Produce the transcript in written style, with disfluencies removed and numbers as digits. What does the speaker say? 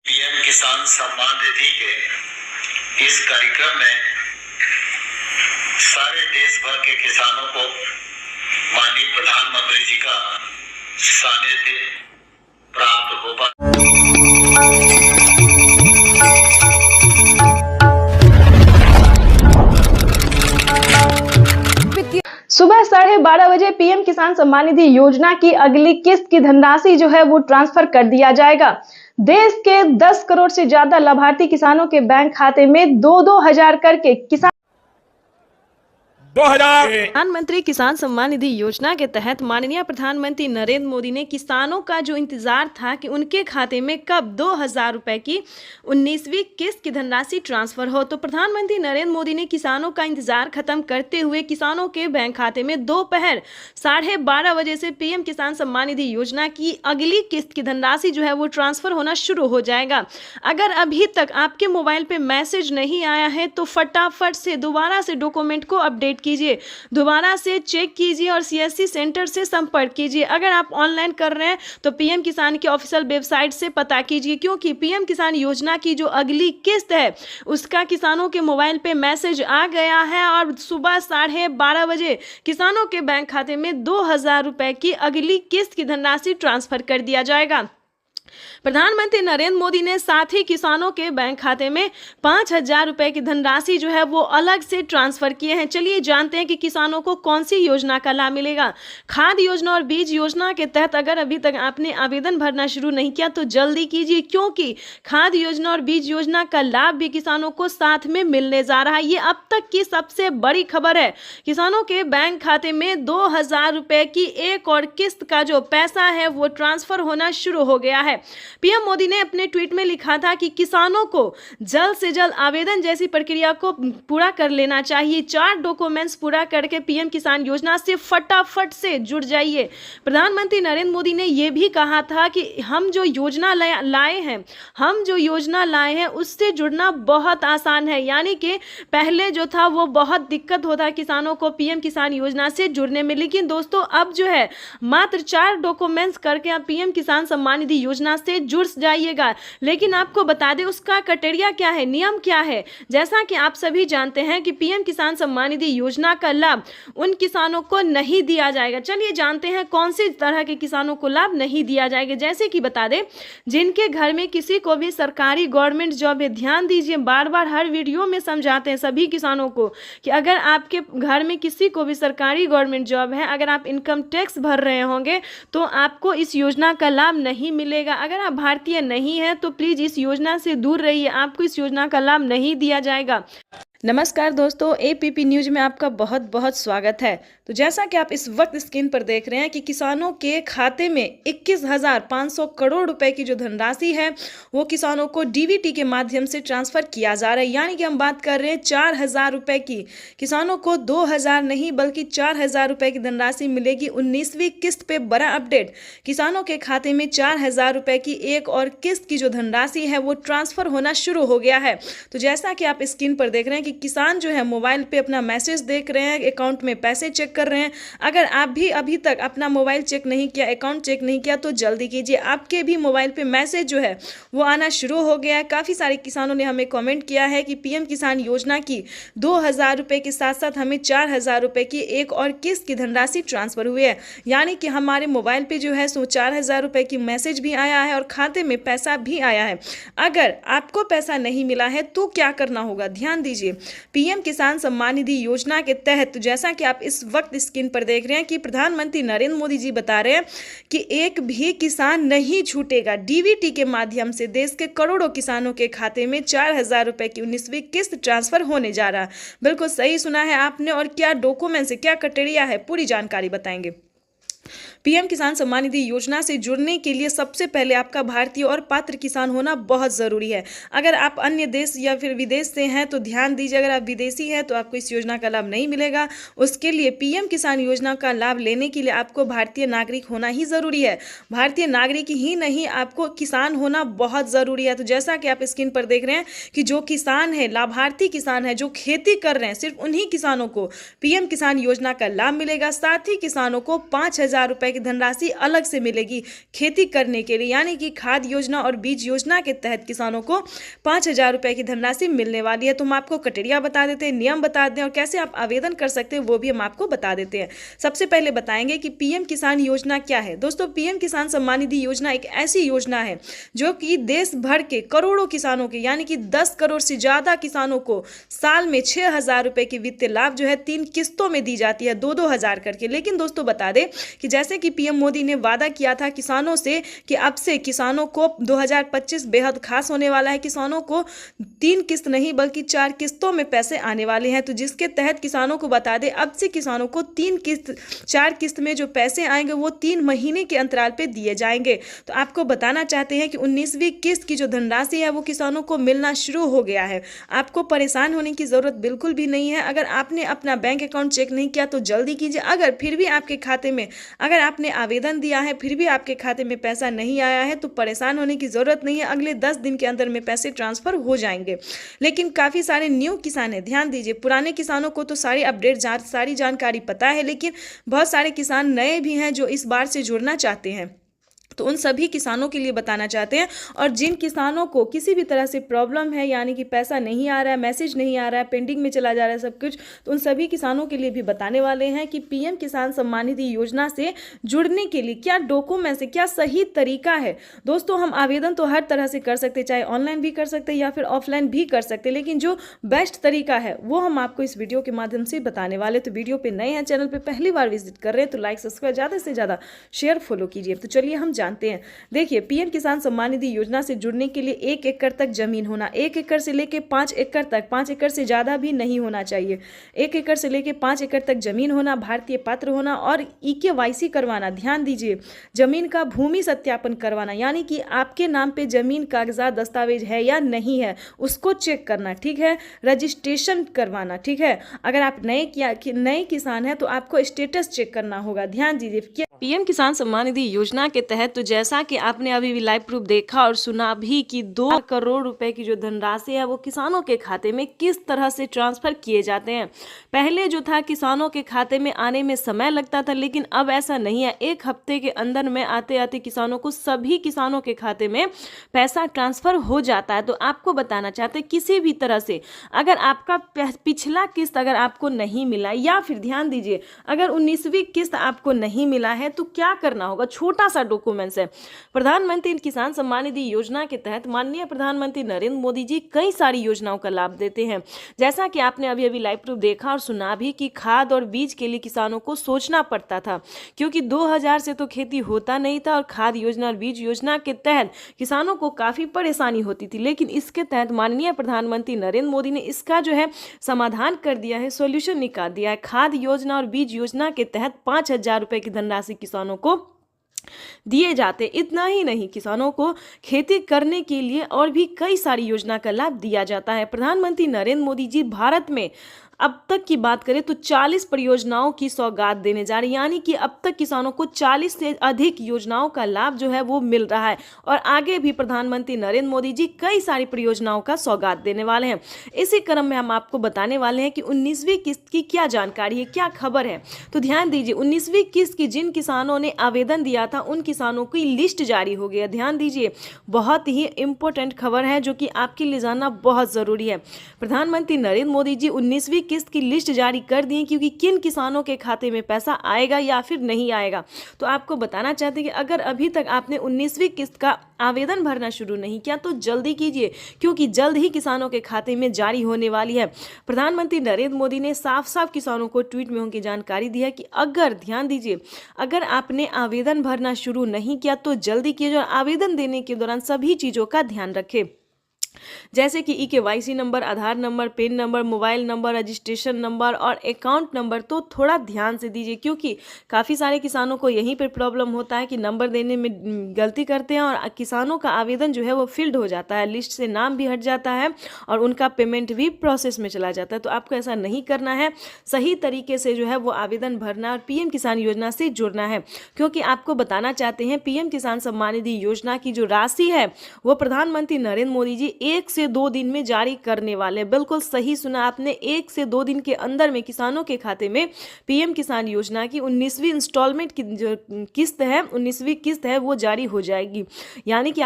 PM किसान सम्मान निधि के इस कार्यक्रम में सारे देश भर के किसानों को माननीय प्रधानमंत्री जी का सानिध्य प्राप्त हो पाए। सुबह 12:30 बजे पीएम किसान सम्मान निधि योजना की अगली किस्त की धनराशि जो है वो ट्रांसफर कर दिया जाएगा। देश के 10 करोड़ से ज्यादा लाभार्थी किसानों के बैंक खाते में 2-2 हजार करके किसान प्रधानमंत्री किसान सम्मान निधि योजना के तहत माननीय प्रधानमंत्री नरेंद्र मोदी ने किसानों का जो इंतजार था कि उनके खाते में कब 2,000 रुपए की 19वीं किस्त की धनराशि ट्रांसफर हो, तो प्रधानमंत्री नरेंद्र मोदी ने किसानों का इंतजार खत्म करते हुए किसानों के बैंक खाते में दोपहर 12:30 बजे से पीएम किसान सम्मान निधि योजना की अगली किस्त की धनराशि जो है वो ट्रांसफर होना शुरू हो जाएगा। अगर अभी तक आपके मोबाइल पे मैसेज नहीं आया है तो फटाफट से दोबारा से डॉक्यूमेंट को अपडेट कीजिए, दोबारा से चेक कीजिए और सीएससी सेंटर से संपर्क कीजिए। अगर आप ऑनलाइन कर रहे हैं तो पीएम किसान की ऑफिशियल वेबसाइट से पता कीजिए, क्योंकि पीएम किसान योजना की जो अगली किस्त है उसका किसानों के मोबाइल पे मैसेज आ गया है और सुबह 12:30 बजे किसानों के बैंक खाते में 2,000 रुपए की अगली किस्त की धनराशि ट्रांसफर कर दिया जाएगा। प्रधानमंत्री नरेंद्र मोदी ने साथ ही किसानों के बैंक खाते में 5,000 रुपए की धनराशि जो है वो अलग से ट्रांसफर किए हैं। चलिए जानते हैं कि किसानों को कौन सी योजना का लाभ मिलेगा। खाद योजना और बीज योजना के तहत अगर अभी तक आपने आवेदन भरना शुरू नहीं किया तो जल्दी कीजिए, क्योंकि खाद योजना और बीज योजना का लाभ भी किसानों को साथ में मिलने जा रहा है। ये अब तक की सबसे बड़ी खबर है। किसानों के बैंक खाते में 2,000 रुपए की एक और किस्त का जो पैसा है वो ट्रांसफर होना शुरू हो गया है। पीएम मोदी ने अपने ट्वीट में लिखा था कि किसानों को जल्द से जल्द आवेदन जैसी प्रक्रिया को पूरा कर लेना चाहिए। 4 डॉक्यूमेंट्स पूरा करके पीएम किसान योजना से फटाफट से जुड़ जाइए। प्रधानमंत्री नरेंद्र मोदी ने यह भी कहा था कि हम जो योजना लाए हैं उससे जुड़ना बहुत आसान है, यानी कि पहले जो था वो बहुत दिक्कत होता किसानों को पीएम किसान योजना से जुड़ने में, लेकिन दोस्तों अब जो है मात्र 4 डॉक्यूमेंट्स करके आप पीएम किसान सम्मान निधि योजना से जुड़ जाइएगा। लेकिन आपको बता दें उसका क्राइटेरिया क्या है, नियम क्या है। जैसा कि आप सभी जानते हैं कि पीएम किसान सम्मान निधि योजना का लाभ उन किसानों को नहीं दिया जाएगा। चलिए जानते हैं कौन सी तरह के किसानों को लाभ नहीं दिया जाएगा। जैसे कि बता दें जिनके घर में किसी को भी सरकारी गवर्नमेंट जॉब है, ध्यान दीजिए, बार बार हर वीडियो में समझाते हैं सभी किसानों को कि अगर आपके घर में किसी को भी सरकारी गवर्नमेंट जॉब है, अगर आप इनकम टैक्स भर रहे होंगे तो आपको इस योजना का लाभ नहीं मिलेगा। अगर आप भारतीय नहीं है तो प्लीज इस योजना से दूर रहिए, आपको इस योजना का लाभ नहीं दिया जाएगा। नमस्कार दोस्तों, एपीपी न्यूज में आपका बहुत बहुत स्वागत है। तो जैसा कि आप इस वक्त स्क्रीन पर देख रहे हैं कि किसानों के खाते में 21,500 करोड़ रुपए की जो धनराशि है वो किसानों को डीबीटी के माध्यम से ट्रांसफर किया जा रहा है। यानी कि हम बात कर रहे हैं 4,000 रुपए की। किसानों को 2,000 नहीं बल्कि 4,000 रुपए की धनराशि मिलेगी 19वीं किस्त पे। बड़ा अपडेट, किसानों के खाते में 4,000 रुपए की एक और किस्त की जो धनराशि है वो ट्रांसफर होना शुरू हो गया है। तो जैसा कि आप स्क्रीन पर देख रहे हैं कि किसान जो है मोबाइल पे अपना मैसेज देख रहे हैं, अकाउंट में पैसे चेक कर रहे हैं। अगर आप भी अभी तक अपना मोबाइल चेक नहीं किया, अकाउंट चेक नहीं किया तो जल्दी कीजिए, आपके भी मोबाइल पे मैसेज जो है वो आना शुरू हो गया है। काफ़ी सारे किसानों ने हमें कमेंट किया है कि पीएम किसान योजना की 2,000 रुपए के साथ साथ हमें 4,000 रुपए की एक और किस्त की धनराशि ट्रांसफर हुई है। यानी कि हमारे मोबाइल पे जो है सो 4,000 रुपए की मैसेज भी आया है और खाते में पैसा भी आया है। अगर आपको पैसा नहीं मिला है तो क्या करना होगा, ध्यान दीजिए। पीएम किसान सम्मान निधि योजना के तहत जैसा कि आप इस वक्त स्क्रीन पर देख रहे हैं कि प्रधानमंत्री नरेंद्र मोदी जी बता रहे हैं कि एक भी किसान नहीं छूटेगा। डीबीटी के माध्यम से देश के करोड़ों किसानों के खाते में 4,000 रुपए की 19वीं किस्त ट्रांसफर होने जा रहा है। बिल्कुल सही सुना है आपने। और क्या डॉक्यूमेंट्स है, क्या क्राइटेरिया है, पूरी जानकारी बताएंगे। पीएम किसान सम्मान निधि योजना से जुड़ने के लिए सबसे पहले आपका भारतीय और पात्र किसान होना बहुत ज़रूरी है। अगर आप अन्य देश या फिर विदेश से हैं तो ध्यान दीजिए, अगर आप विदेशी हैं तो आपको इस योजना का लाभ नहीं मिलेगा। उसके लिए पीएम किसान योजना का लाभ लेने के लिए आपको भारतीय नागरिक होना ही ज़रूरी है। भारतीय नागरिक ही नहीं, आपको किसान होना बहुत ज़रूरी है। तो जैसा कि आप स्क्रीन पर देख रहे हैं कि जो किसान है, लाभार्थी किसान है, जो खेती कर रहे हैं, सिर्फ उन्हीं किसानों को पीएम किसान योजना का लाभ मिलेगा। साथ ही किसानों को 5,000 रुपए की धनराशि अलग से मिलेगी खेती करने के लिए, यानी कि खाद योजना और बीज योजना के तहत किसानों को 5,000 रुपये की धनराशि मिलने वाली है। तो हम आपको क्राइटेरिया बता देते हैं, नियम बता दें और कैसे आप आवेदन कर सकते हैं वो भी हम आपको बता देते हैं। सबसे पहले बताएंगे कि पीएम किसान योजना क्या है। दोस्तों, पीएम किसान सम्मान निधि योजना एक ऐसी योजना है जो कि देश भर के करोड़ों किसानों के, यानी कि 10 करोड़ से ज़्यादा किसानों को साल में 6,000 रुपये की वित्तीय लाभ जो है 3 किस्तों में दी जाती है, 2-2 हज़ार करके। लेकिन दोस्तों बता दें कि जैसे कि पीएम मोदी ने वादा किया था किसानों से कि अब से किसानों को 2025 बेहद खास होने वाला है, किसानों को 3 किस्त नहीं बल्कि 4 किस्तों में पैसे आने वाले हैं। तो जिसके तहत किसानों को बता दें अब से किसानों को 4 किस्त में जो पैसे आएंगे वो 3 महीने के अंतराल पे दिए जाएंगे। तो आपको बताना चाहते हैं कि 19वीं किस्त की जो धनराशि है वो किसानों को मिलना शुरू हो गया है। आपको परेशान होने की ज़रूरत बिल्कुल भी नहीं है। अगर आपने अपना बैंक अकाउंट चेक नहीं किया तो जल्दी कीजिए। अगर फिर भी आपके खाते में, अगर आपने आवेदन दिया है फिर भी आपके खाते में पैसा नहीं आया है तो परेशान होने की ज़रूरत नहीं है। अगले 10 दिन के अंदर में पैसे ट्रांसफ़र हो जाएंगे। लेकिन काफ़ी सारे न्यू किसान हैं, ध्यान दीजिए। पुराने किसानों को तो सारी अपडेट सारी जानकारी पता है, लेकिन बहुत सारे किसान नए भी हैं जो इस बार से जुड़ना चाहते हैं। तो उन सभी किसानों के लिए बताना चाहते हैं। और जिन किसानों को किसी भी तरह से प्रॉब्लम है, यानी कि पैसा नहीं आ रहा है, मैसेज नहीं आ रहा है, पेंडिंग में चला जा रहा है सब कुछ, तो उन सभी किसानों के लिए भी बताने वाले हैं कि पीएम किसान सम्मान निधि योजना से जुड़ने के लिए क्या डॉक्यूमेंट्स है, क्या सही तरीका है। दोस्तों, हम आवेदन तो हर तरह से कर सकते, चाहे ऑनलाइन भी कर सकते या फिर ऑफलाइन भी कर सकते, लेकिन जो बेस्ट तरीका है वो हम आपको इस वीडियो के माध्यम से बताने वाले। तो वीडियो पे नए हैं, चैनल पे पहली बार विजिट कर रहे हैं तो लाइक सब्सक्राइब ज़्यादा से ज़्यादा शेयर फॉलो कीजिए। तो चलिए हम जानते हैं। देखिए, पीएम किसान सम्मान निधि योजना से जुड़ने के लिए 1 एकड़ तक जमीन होना, 1 एकड़ से लेके 5 एकड़ तक, 5 एकड़ से ज़्यादा भी नहीं होना चाहिए। 1 एकड़ से लेके 5 एकड़ तक जमीन होना, भारतीय पात्र होना और EKYC करवाना। ध्यान दीजिए, जमीन का भूमि सत्यापन करवाना, यानी कि आपके नाम पे जमीन कागजात दस्तावेज है या नहीं है उसको चेक करना, ठीक है। रजिस्ट्रेशन करवाना, ठीक है। अगर आप नए किसान हैं तो आपको स्टेटस चेक करना होगा। ध्यान दीजिए, पीएम किसान सम्मान निधि योजना के तहत तो जैसा कि आपने अभी भी लाइव प्रूफ देखा और सुना भी कि 2 करोड़ रुपए की जो धनराशि है वो किसानों के खाते में किस तरह से ट्रांसफर किए जाते हैं। पहले जो था किसानों के खाते में आने में समय लगता था, लेकिन अब ऐसा नहीं है। 1 हफ्ते के अंदर में आते आते किसानों को, सभी किसानों के खाते में पैसा ट्रांसफर हो जाता है। तो आपको बताना चाहते हैं किसी भी तरह से अगर आपका पिछला किस्त अगर आपको नहीं मिला, या फिर ध्यान दीजिए अगर 19वीं किस्त आपको नहीं मिला है तो क्या करना होगा। छोटा सा डॉक्यूमेंट्स है। प्रधानमंत्री किसान सम्मान निधि योजना के तहत माननीय प्रधानमंत्री नरेंद्र मोदी जी कई सारी योजनाओं का लाभ देते हैं। जैसा कि आपने अभी लाइव प्रूफ देखा और सुना भी कि खाद और बीज के लिए किसानों को सोचना पड़ता था, क्योंकि 2000 से तो खेती होता नहीं था और खाद योजना और बीज योजना के तहत किसानों को काफ़ी परेशानी होती थी। लेकिन इसके तहत माननीय प्रधानमंत्री नरेंद्र मोदी ने इसका जो है समाधान कर दिया है, सॉल्यूशन निकाल दिया है। खाद योजना और बीज योजना के तहत 5,000 रुपये की धनराशि किसानों को दिए जाते। इतना ही नहीं, किसानों को खेती करने के लिए और भी कई सारी योजना का लाभ दिया जाता है। प्रधानमंत्री नरेंद्र मोदी जी भारत में अब तक की बात करें तो 40 परियोजनाओं की सौगात देने जा रही, यानी कि अब तक किसानों को 40 से अधिक योजनाओं का लाभ जो है वो मिल रहा है। और आगे भी प्रधानमंत्री नरेंद्र मोदी जी कई सारी परियोजनाओं का सौगात देने वाले हैं। इसी क्रम में हम आपको बताने वाले हैं कि 19वीं किस्त की क्या जानकारी है, क्या खबर है। तो ध्यान दीजिए, 19वीं किस्त की जिन किसानों ने आवेदन दिया था उन किसानों की लिस्ट जारी हो गई है। ध्यान दीजिए, बहुत ही इंपॉर्टेंट खबर है जो कि आपके लिए जानना बहुत ज़रूरी है। प्रधानमंत्री नरेंद्र मोदी जी 19वीं किस्त की लिस्ट जारी कर दी, क्योंकि किन किसानों के खाते में पैसा आएगा या फिर नहीं आएगा। तो आपको बताना चाहते हैं कि अगर अभी तक आपने 19वीं किस्त का आवेदन भरना शुरू नहीं किया तो जल्दी कीजिए, क्योंकि जल्द ही किसानों के खाते में जारी होने वाली है। प्रधानमंत्री नरेंद्र मोदी ने साफ साफ किसानों को ट्वीट में उनकी जानकारी दी है कि अगर, ध्यान दीजिए, अगर आपने आवेदन भरना शुरू नहीं किया तो जल्दी कीजिए और आवेदन देने के दौरान सभी चीज़ों का ध्यान रखें, जैसे कि EKYC number, Aadhaar number, PAN number, mobile number, registration number और अकाउंट नंबर। तो थोड़ा ध्यान से दीजिए, क्योंकि काफ़ी सारे किसानों को यहीं पर प्रॉब्लम होता है कि नंबर देने में गलती करते हैं और किसानों का आवेदन जो है वो फील्ड हो जाता है, लिस्ट से नाम भी हट जाता है और उनका पेमेंट भी प्रोसेस में चला जाता है। तो आपको ऐसा नहीं करना है, सही तरीके से जो है वो आवेदन भरना और PM किसान योजना से जुड़ना है। क्योंकि आपको बताना चाहते हैं PM किसान सम्मान निधि योजना की जो राशि है वो प्रधानमंत्री नरेंद्र मोदी जी 1 से 2 दिन में जारी करने वाले। बिल्कुल सही सुना आपने, 1 से 2 दिन के अंदर में किसानों के खाते में पीएम किसान योजना की 19वीं इंस्टॉलमेंट की जो किस्त है, 19वीं किस्त है वो जारी हो जाएगी। यानी कि